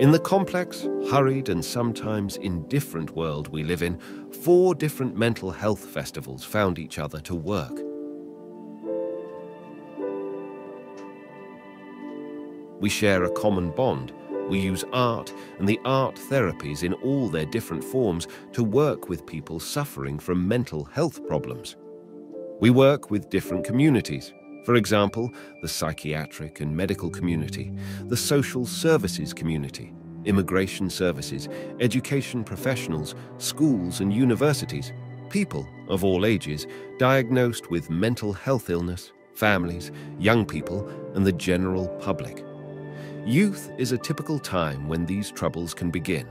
In the complex, hurried and sometimes indifferent world we live in, 4 different mental health festivals found each other to work. We share a common bond. We use art and the art therapies in all their different forms to work with people suffering from mental health problems. We work with different communities. For example, the psychiatric and medical community, the social services community, immigration services, education professionals, schools and universities, people of all ages diagnosed with mental health illness, families, young people, and the general public. Youth is a typical time when these troubles can begin.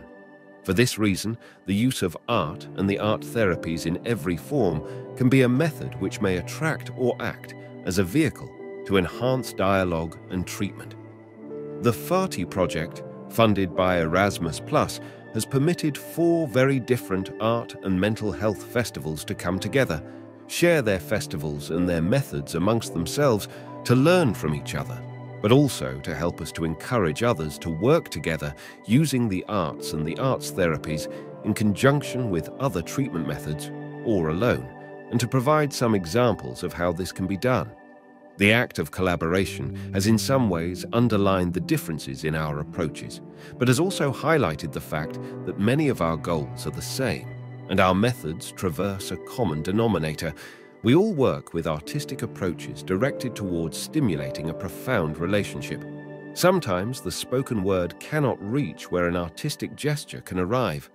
For this reason, the use of art and the art therapies in every form can be a method which may attract or act as a vehicle to enhance dialogue and treatment. The FE-ARTY project, funded by ERASMUS+, has permitted 4 very different art and mental health festivals to come together, share their festivals and their methods amongst themselves to learn from each other, but also to help us to encourage others to work together using the arts and the arts therapies in conjunction with other treatment methods or alone, and to provide some examples of how this can be done. The act of collaboration has in some ways underlined the differences in our approaches, but has also highlighted the fact that many of our goals are the same, and our methods traverse a common denominator. We all work with artistic approaches directed towards stimulating a profound relationship. Sometimes the spoken word cannot reach where an artistic gesture can arrive.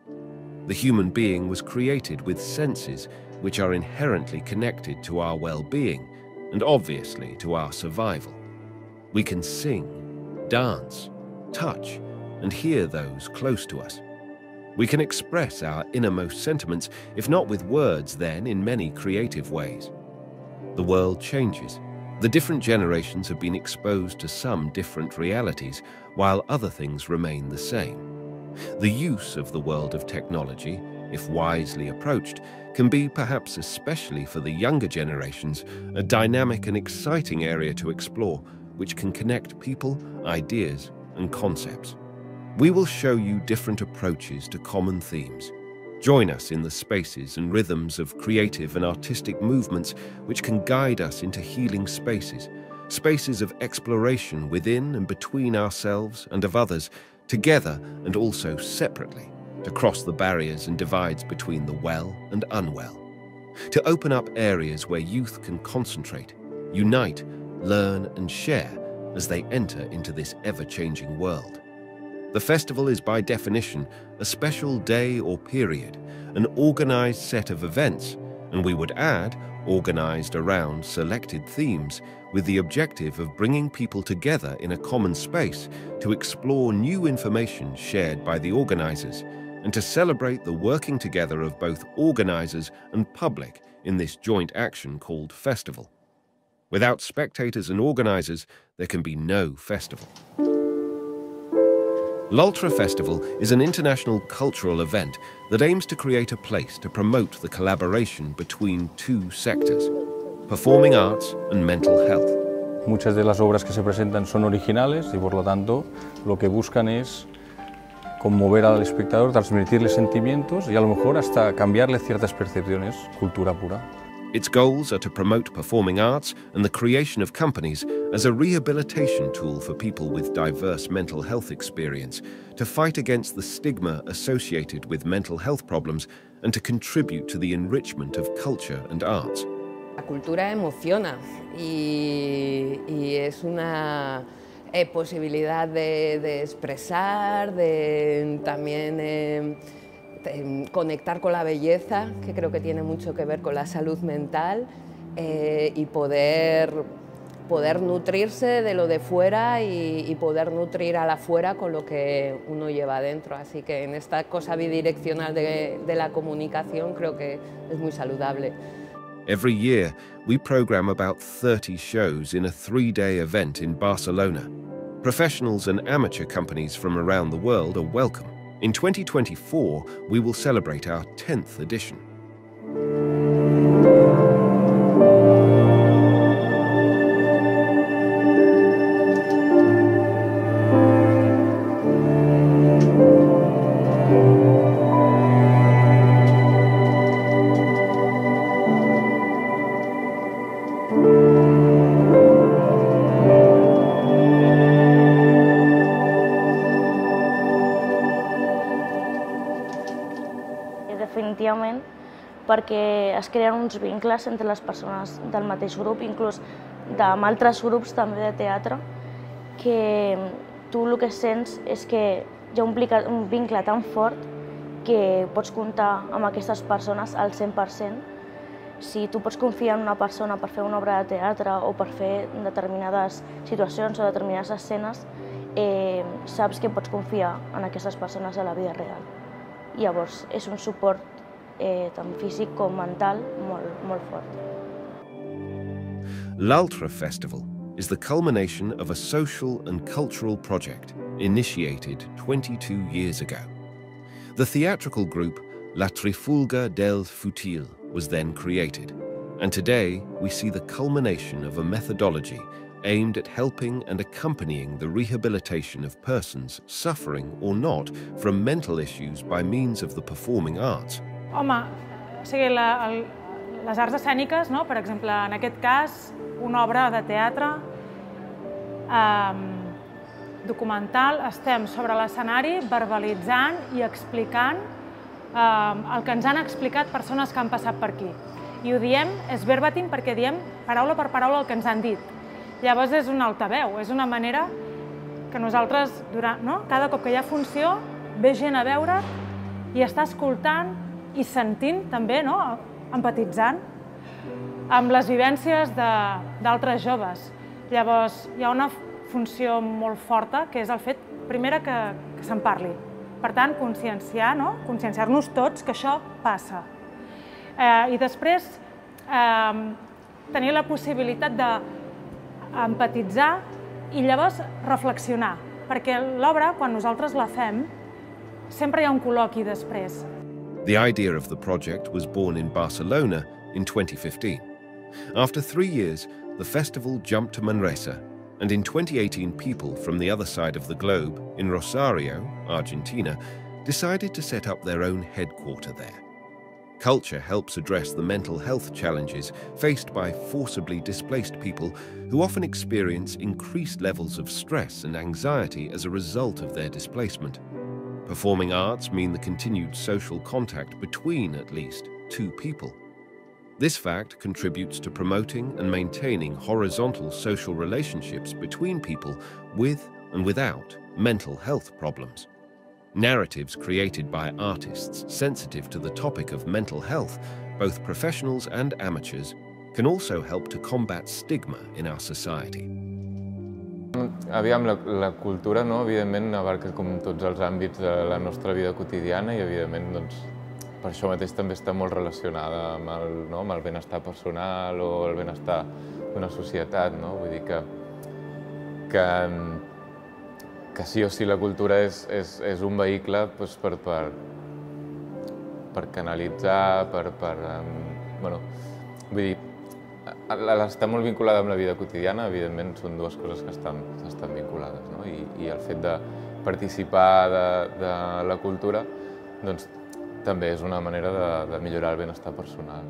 The human being was created with senses which are inherently connected to our well-being and obviously to our survival. We can sing, dance, touch, and hear those close to us. We can express our innermost sentiments, if not with words, then in many creative ways. The world changes. The different generations have been exposed to some different realities, while other things remain the same. The use of the world of technology, if wisely approached, can be, perhaps especially for the younger generations, a dynamic and exciting area to explore, which can connect people, ideas, and concepts. We will show you different approaches to common themes. Join us in the spaces and rhythms of creative and artistic movements which can guide us into healing spaces, spaces of exploration within and between ourselves and of others, together and also separately, to cross the barriers and divides between the well and unwell, to open up areas where youth can concentrate, unite, learn and share as they enter into this ever-changing world. The festival is by definition a special day or period, an organized set of events, and we would add, organized around selected themes, with the objective of bringing people together in a common space to explore new information shared by the organizers and to celebrate the working together of both organizers and public in this joint action called festival. Without spectators and organizers, there can be no festival. L Altre Festival is an international cultural event that aims to create a place to promote the collaboration between 2 sectors, performing arts and mental health. Muchas de las obras que se presentan son originales y por lo tanto lo que buscan es conmover al espectador, transmitirle sentimientos y a lo mejor hasta cambiarle ciertas percepciones, cultura pura. Its goals are to promote performing arts and the creation of companies as a rehabilitation tool for people with diverse mental health experience, to fight against the stigma associated with mental health problems and to contribute to the enrichment of culture and arts. La cultura emociona y es una posibilidad de expresar, de también conectar con la belleza, que creo que tiene mucho que ver con la salud mental, y poder nutrirse de lo de fuera y poder nutrir a la fuera con lo que uno lleva adentro. Así que en esta cosa bidireccional de la comunicación creo que es muy saludable. Every year, we program about 30 shows in a 3-day event in Barcelona. Professionals and amateur companies from around the world are welcome. In 2024, we will celebrate our 10th edition. definitivament, perquè es creen uns vincles entre les persones del mateix grup, inclús amb altres grups també de teatre, que tu el que sents és que hi ha un vincle tan fort que pots comptar amb aquestes persones al 100%. Si tu pots confiar en una persona per fer una obra de teatre o per fer determinades situacions o determinades escenes, saps que pots confiar en aquestes persones a la vida real. Llavors, és un suport tant físic com mental molt fort. L Altre Festival is the culmination of a social and cultural project initiated 22 years ago. The theatrical group La Trifulga del Futil was then created, and today we see the culmination of a methodology aimed at helping and accompanying the rehabilitation of persons suffering or not from mental issues by means of the performing arts. Home, o sigui, les arts escèniques, no? Per exemple, en aquest cas, una obra de teatre documental, estem sobre l'escenari verbalitzant i explicant el que ens han explicat persones que han passat per aquí. I ho diem, és verbatim, perquè diem paraula per paraula el que ens han dit. Llavors és un altaveu, és una manera que nosaltres, cada cop que hi ha funció, ve gent a veure i està escoltant i sentint també, empatitzant amb les vivències d'altres joves. Llavors hi ha una funció molt forta, que és el fet, primera, que se'n parli. Per tant, conscienciar-nos tots que això passa. I després, tenir la possibilitat d'empatitzar i llavors reflexionar, perquè l'obra, quan nosaltres la fem, sempre hi ha un col·loqui després. The idea of the project was born in Barcelona in 2015. After 3 years, the festival jumped to Manresa, and in 2018 people from the other side of the globe, in Rosario, Argentina, decided to set up their own headquarter there. Culture helps address the mental health challenges faced by forcibly displaced people who often experience increased levels of stress and anxiety as a result of their displacement. Performing arts mean the continued social contact between at least two people. This fact contributes to promoting and maintaining horizontal social relationships between people with and without mental health problems. Narratives created by artists sensitive to the topic of mental health, both professionals and amateurs, can also help to combat stigma in our society. Aviam, la cultura, evidentment, abarca com tots els àmbits de la nostra vida quotidiana i, evidentment, per això mateix també està molt relacionada amb el benestar personal o el benestar d'una societat. Vull dir que sí o sí la cultura és un vehicle per canalitzar, vull dir, està molt vinculada amb la vida quotidiana, evidentment són dues coses que estan vinculades, i el fet de participar de la cultura també és una manera de millorar el benestar personal.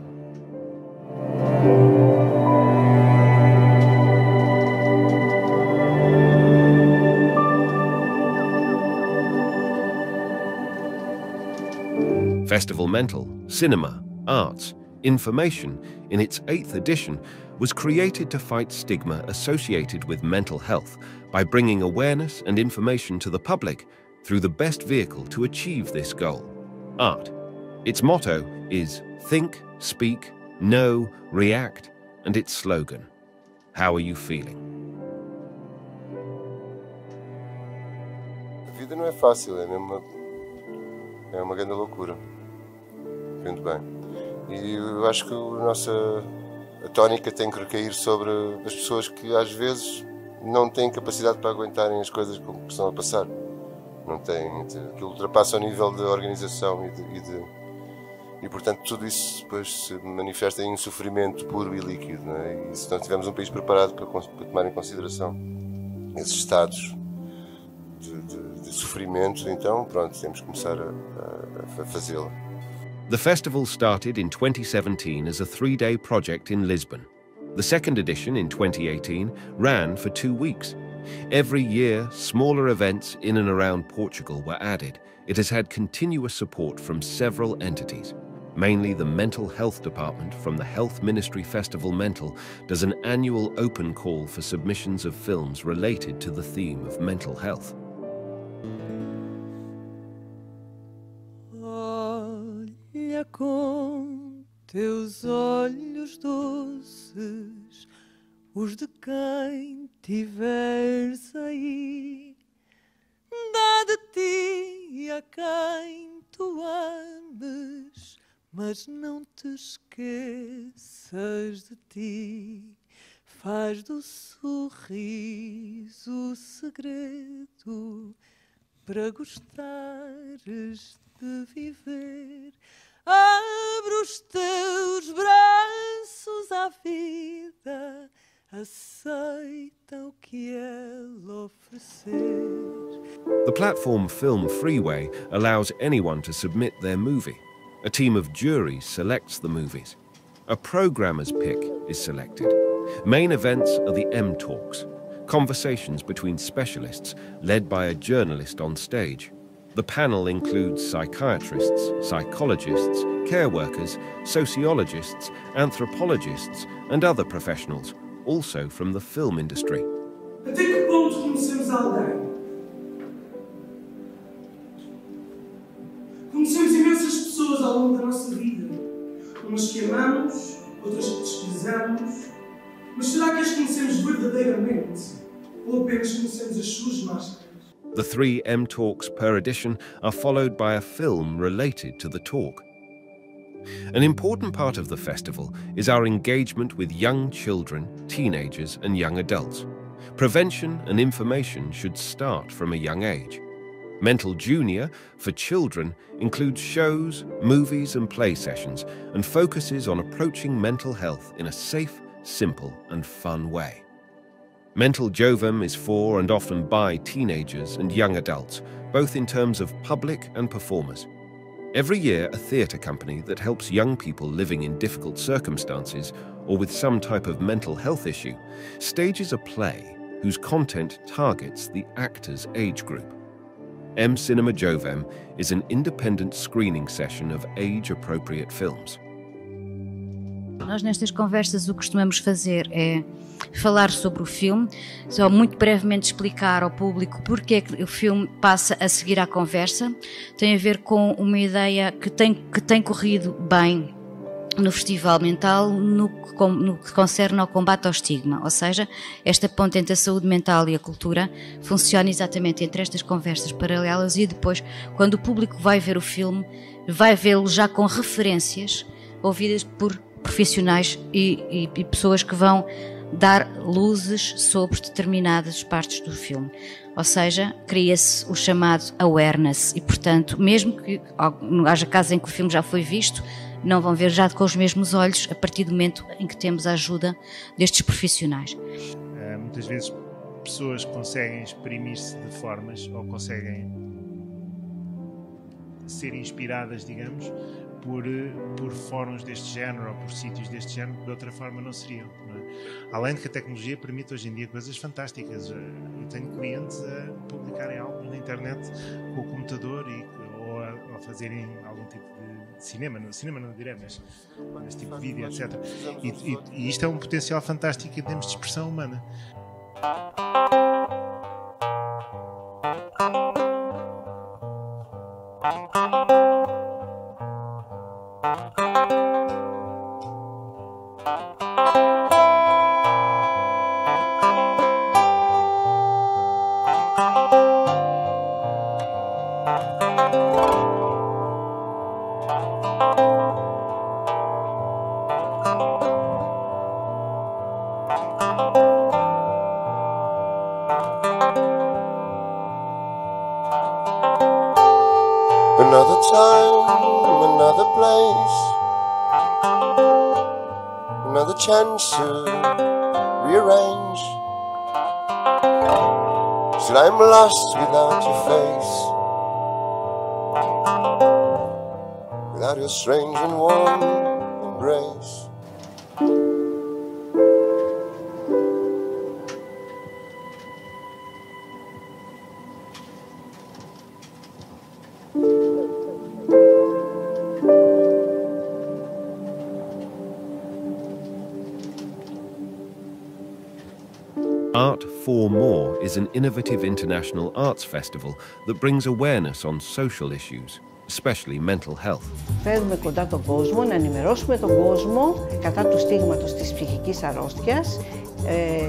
Festival Mental, Cinema, Arts, Information, in its 8th edition, was created to fight stigma associated with mental health by bringing awareness and information to the public through the best vehicle to achieve this goal, art. Its motto is Think, Speak, Know, React, and its slogan, How are you feeling? A vida não é fácil, é mesmo uma grande loucura. Muito bem. E eu acho que a tónica tem que recair sobre as pessoas que às vezes não têm capacidade para aguentarem as coisas que estão a passar. Não têm, que ultrapassa o nível de organização e portanto tudo isso depois se manifesta em um sofrimento puro e líquido. E se não tivermos um país preparado para tomar em consideração esses estados de sofrimento, então pronto, temos que começar a fazê-lo. The festival started in 2017 as a 3-day project in Lisbon. The second edition in 2018 ran for 2 weeks. Every year, smaller events in and around Portugal were added. It has had continuous support from several entities. Mainly the Mental Health Department from the Health Ministry Festival Mental does an annual open call for submissions of films related to the theme of mental health. Olha com teus olhos doces, os de quem tiveres aí, dá de ti a quem tu ames, mas não te esqueças de ti. Faz do sorriso o segredo para gostares de viver. Abre os teus braços à vida, aceita o que ela oferecer. The platform Film Freeway allows anyone to submit their movie. A team of juries selects the movies. A programmer's pick is selected. Main events are the M-Talks, conversations between specialists led by a journalist on stage. The panel includes psychiatrists, psychologists, care workers, sociologists, anthropologists, and other professionals, also from the film industry. Até que ponto conhecemos alguém? Conhecemos imensas pessoas ao longo da nossa vida. Umas que amamos, outras que desprezamos. Mas será que as conhecemos verdadeiramente? Ou apenas conhecemos as suas máscaras? The 3 M-Talks per edition are followed by a film related to the talk. An important part of the festival is our engagement with young children, teenagers and young adults. Prevention and information should start from a young age. Mental Junior, for children, includes shows, movies and play sessions and focuses on approaching mental health in a safe, simple and fun way. Mental Jovem is for and often by teenagers and young adults, both in terms of public and performers. Every year, a theatre company that helps young people living in difficult circumstances or with some type of mental health issue stages a play whose content targets the actor's age group. M Cinema Jovem is an independent screening session of age-appropriate films. Nós nestas conversas o que costumamos fazer é falar sobre o filme, só muito brevemente explicar ao público porque é que o filme passa a seguir à conversa. Tem a ver com uma ideia que tem corrido bem no Festival Mental no que concerne ao combate ao estigma, ou seja, esta ponte entre a saúde mental e a cultura funciona exatamente entre estas conversas paralelas e depois, quando o público vai ver o filme, vai vê-lo já com referências ouvidas por profissionais e pessoas que vão dar luzes sobre determinadas partes do filme. Ou seja, cria-se o chamado awareness e, portanto, mesmo que haja casos em que o filme já foi visto, não vão ver já com os mesmos olhos a partir do momento em que temos a ajuda destes profissionais. Muitas vezes pessoas conseguem exprimir-se de formas ou conseguem ser inspiradas, digamos, por fóruns deste género ou por sítios deste género que de outra forma não seriam. Não é? Além de que a tecnologia permite hoje em dia coisas fantásticas. Eu tenho clientes a publicarem algo na internet com o computador ou a fazerem algum tipo de cinema não direi, mas este tipo de vídeo, etc. E isto é um potencial fantástico em termos de expressão humana. Another time, another place, another chance to rearrange. Still I'm lost without your face, without your strange and warm embrace. For More is an innovative international arts festival that brings awareness on social issues, especially mental health. Φέρνουμε κοντά τον κόσμο, να ενημερώσουμε τον κόσμο κατά του στίγματος της ψυχικής αρρώστιας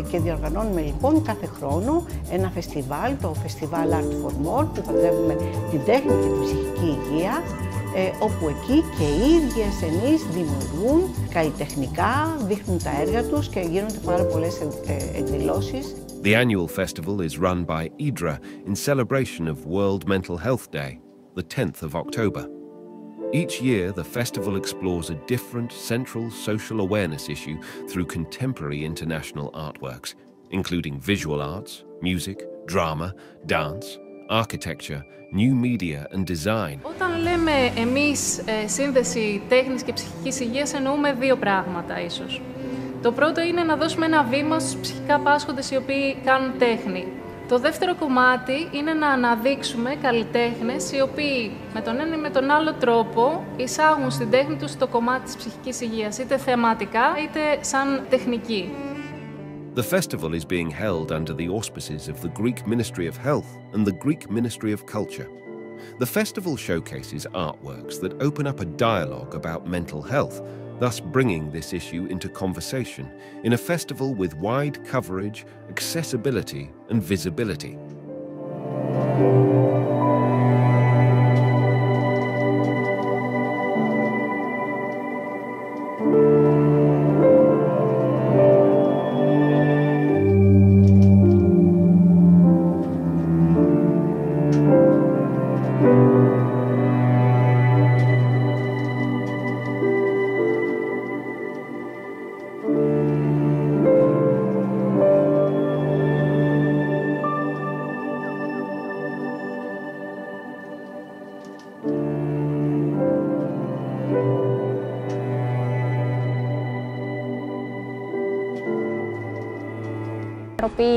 και διοργανώνουμε λοιπόν κάθε χρόνο ένα φεστιβάλ, το Festival Art for More, που παντρεύουμε την τέχνη και την ψυχική υγεία, όπου εκεί και οι ίδιοι ασθενείς δημιουργούν καλλιτεχνικά, δείχνουν τα έργα τους και γίνονται πάρα πολλές εκδηλώσεις. The annual festival is run by IDRA in celebration of World Mental Health Day, the 10th of October. Each year, the festival explores a different central social awareness issue through contemporary international artworks, including visual arts, music, drama, dance, architecture, new media and design. Όταν λέμε εμείς σύνδεση τέχνης και ψυχικής υγείας, εννοούμε δύο πράγματα ίσως. Το πρώτο είναι να δώσουμε ένα βήμα στους ψυχικά πάσχοντες οι οποίοι κάνουν τέχνη. Το δεύτερο κομμάτι είναι να αναδείξουμε καλλιτέχνες οι οποίοι με τον ένα ή με τον άλλο τρόπο εισάγουν στην τέχνη τους το κομμάτι της ψυχικής υγείας, είτε θεματικά είτε σαν τεχνική. The festival is being held under the auspices of the Greek Ministry of Health and the Greek Ministry of Culture. The festival showcases artworks that open up a dialogue about mental health, thus bringing this issue into conversation in a festival with wide coverage, accessibility and visibility.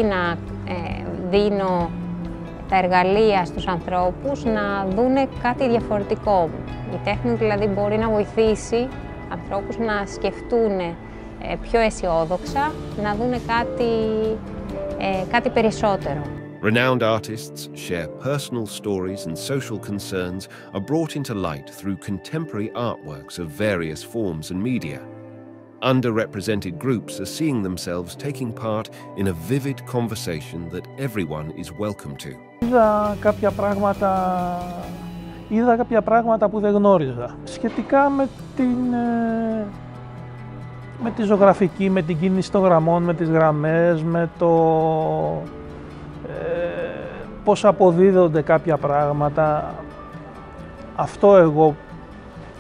Να δίνω τα εργαλεία στους ανθρώπους να δούνε κάτι διαφορετικό. Η τέχνη δηλαδή μπορεί να βοηθήσει ανθρώπους να σκεφτούν πιο αισιόδοξα, να δούνε κάτι περισσότερο. Renowned artists share personal stories and social concerns are brought into light through contemporary artworks of various forms and media. Underrepresented groups are seeing themselves taking part in a vivid conversation that everyone is welcome to. Είδα κάποια πράγματα που δεν γνώριζα. Σχετικά με τη ζωγραφική, με την κίνηση των γραμμών, με τις γραμμές, με το πώς αποδίδονται κάποια πράγματα. Αυτό εγώ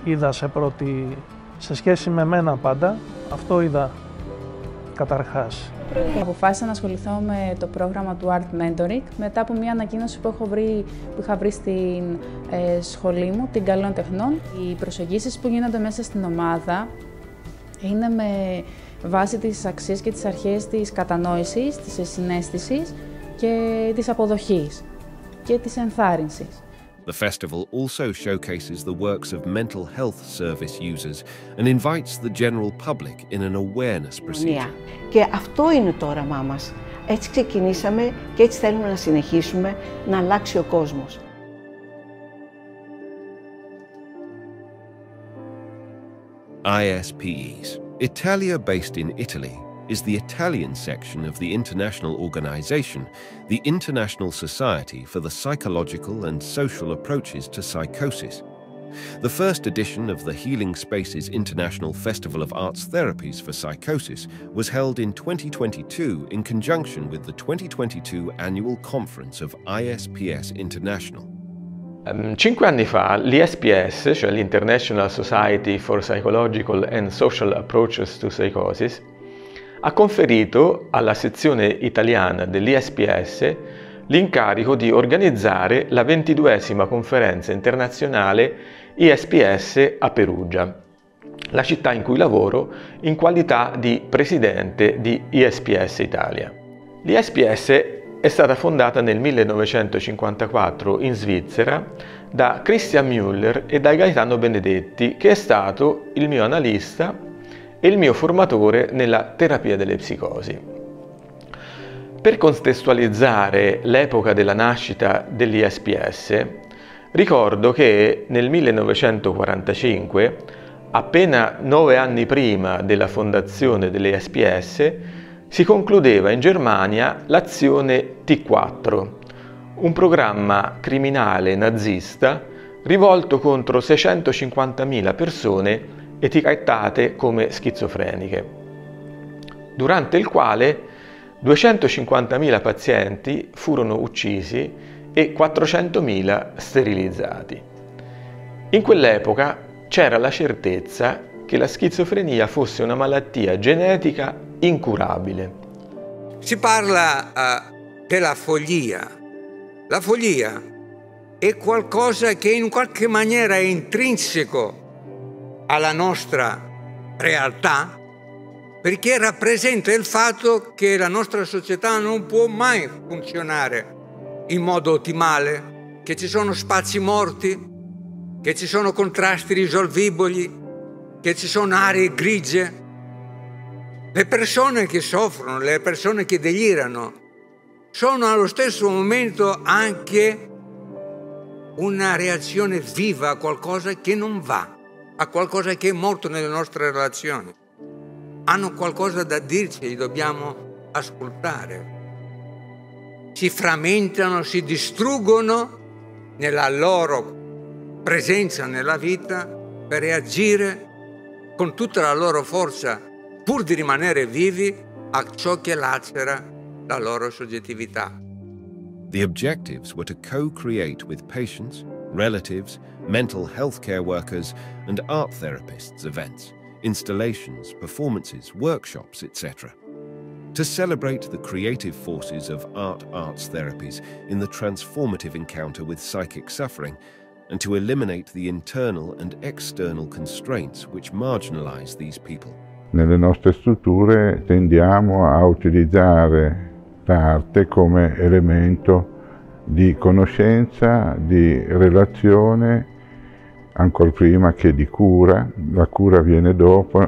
είδα σε σχέση με μένα πάντα, αυτό είδα καταρχάς. Αποφάσισα να ασχοληθώ με το πρόγραμμα του Art Mentoring μετά από μια ανακοίνωση που είχα βρει στην σχολή μου, την Καλών Τεχνών. Οι προσεγγίσεις που γίνονται μέσα στην ομάδα είναι με βάση τις αξίες και τις αρχές της κατανόησης, της συναίσθησης και της αποδοχής και της ενθάρρυνσης. The festival also showcases the works of mental health service users and invites the general public in an awareness procedure. Και αυτό είναι το όραμά μας. Έτσι ξεκινήσαμε και έτσι θέλουμε να συνεχίσουμε να αλλάξει ο κόσμος. ISPS Italia, based in Italy, is the Italian section of the international organization, the International Society for the Psychological and Social Approaches to Psychosis. The first edition of the Healing Spaces International Festival of Arts Therapies for Psychosis was held in 2022 in conjunction with the 2022 annual conference of ISPS International. 5 anni fa l'ISPS, cioè l'International Society for Psychological and Social Approaches to Psychosis, ha conferito alla sezione italiana dell'ISPS l'incarico di organizzare la 22esima conferenza internazionale ISPS a Perugia, la città in cui lavoro in qualità di presidente di ISPS Italia. L'ISPS è stata fondata nel 1954 in Svizzera da Christian Müller e da Gaetano Benedetti, che è stato il mio analista e il mio formatore nella terapia delle psicosi. Per contestualizzare l'epoca della nascita dell'ISPS, ricordo che nel 1945, appena 9 anni prima della fondazione dell'ISPS, si concludeva in Germania l'azione T4, un programma criminale nazista rivolto contro 650.000 persone etichettate come schizofreniche, durante il quale 250.000 pazienti furono uccisi e 400.000 sterilizzati. In quell'epoca c'era la certezza che la schizofrenia fosse una malattia genetica incurabile. Si parla della follia. La follia è qualcosa che in qualche maniera è intrinseco alla nostra realtà, perché rappresenta il fatto che la nostra società non può mai funzionare in modo ottimale, che ci sono spazi morti, che ci sono contrasti risolvibili, che ci sono aree grigie. Le persone che soffrono, le persone che delirano, sono allo stesso momento anche una reazione viva a qualcosa che non va, a qualcosa che è morto nelle nostre relazioni. Hanno qualcosa da dirci, li dobbiamo ascoltare. Si frammentano, si distruggono nella loro presenza nella vita per reagire con tutta la loro forza, pur di rimanere vivi, a ciò che lacera la loro soggettività. The objectives were to co-create with patients, relatives, mental health care workers and art therapists events, installations, performances, workshops, etc. To celebrate the creative forces of arts therapies in the transformative encounter with psychic suffering, and to eliminate the internal and external constraints which marginalize these people. Nelle nostre strutture tendiamo a utilizzare l'arte come elemento di conoscenza, di relazione, ancor prima che di cura. La cura viene dopo,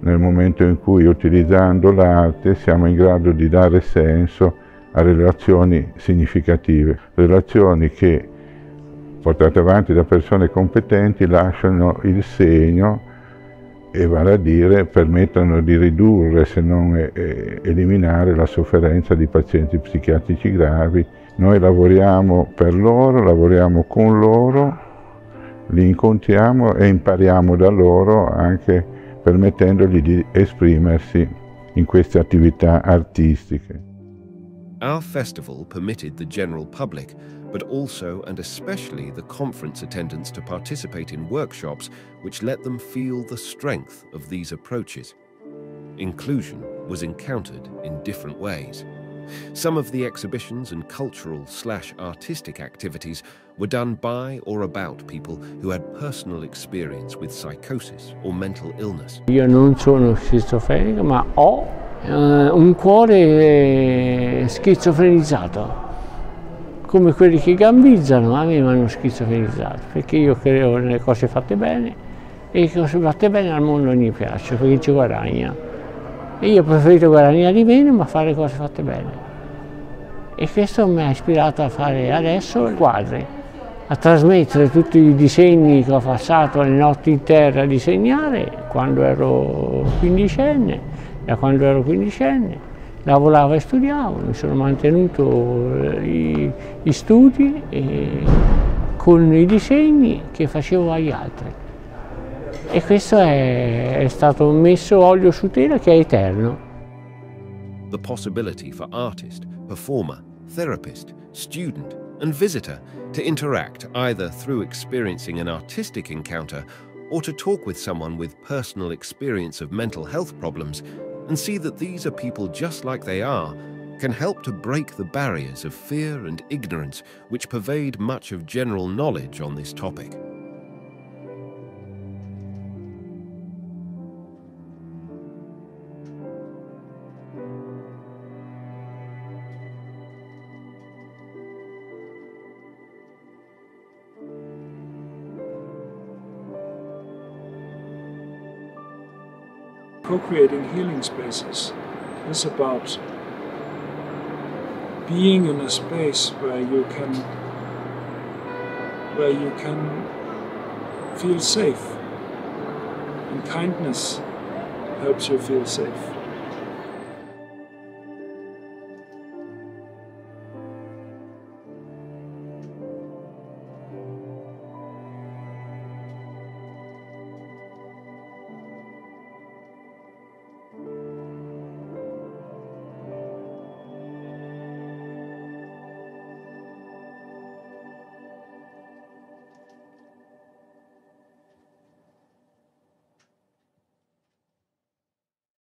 nel momento in cui, utilizzando l'arte, siamo in grado di dare senso a relazioni significative, relazioni che, portate avanti da persone competenti, lasciano il segno e, vale a dire, permettono di ridurre, se non eliminare, la sofferenza di pazienti psichiatrici gravi. Noi lavoriamo per loro, lavoriamo con loro, li incontriamo e impariamo da loro, anche permettendogli di esprimersi in queste attività artistiche. Our festival permitted the general public, but also and especially the conference attendants, to participate in workshops which let them feel the strength of these approaches. Inclusion was encountered in different ways. Some of the exhibitions and cultural/artistic activities were done by or about people who had personal experience with psychosis or mental illness. Io non sono schizofrenico, ma ho un cuore schizofrenizzato, come quelli che gambizzano. A me mi hanno schizofrenizzato, perché io credo nelle cose fatte bene, e le cose fatte bene al mondo non mi piacciono, perché ci guadagna. E io ho preferito guadagnare di meno, ma fare cose fatte bene. E questo mi ha ispirato a fare adesso quadri, a trasmettere tutti i disegni che ho passato le notti in terra a disegnare quando ero quindicenne. Da quando ero quindicenne lavoravo e studiavo, mi sono mantenuto gli studi con i disegni che facevo agli altri. E questo è stato messo olio su tela, che è eterno. The possibility for artist, performer, therapist, student and visitor to interact either through experiencing an artistic encounter or to talk with someone with personal experience of mental health problems and see that these are people just like they are, can help to break the barriers of fear and ignorance which pervade much of general knowledge on this topic. Co-creating healing spaces is about being in a space where you can feel safe, and kindness helps you feel safe.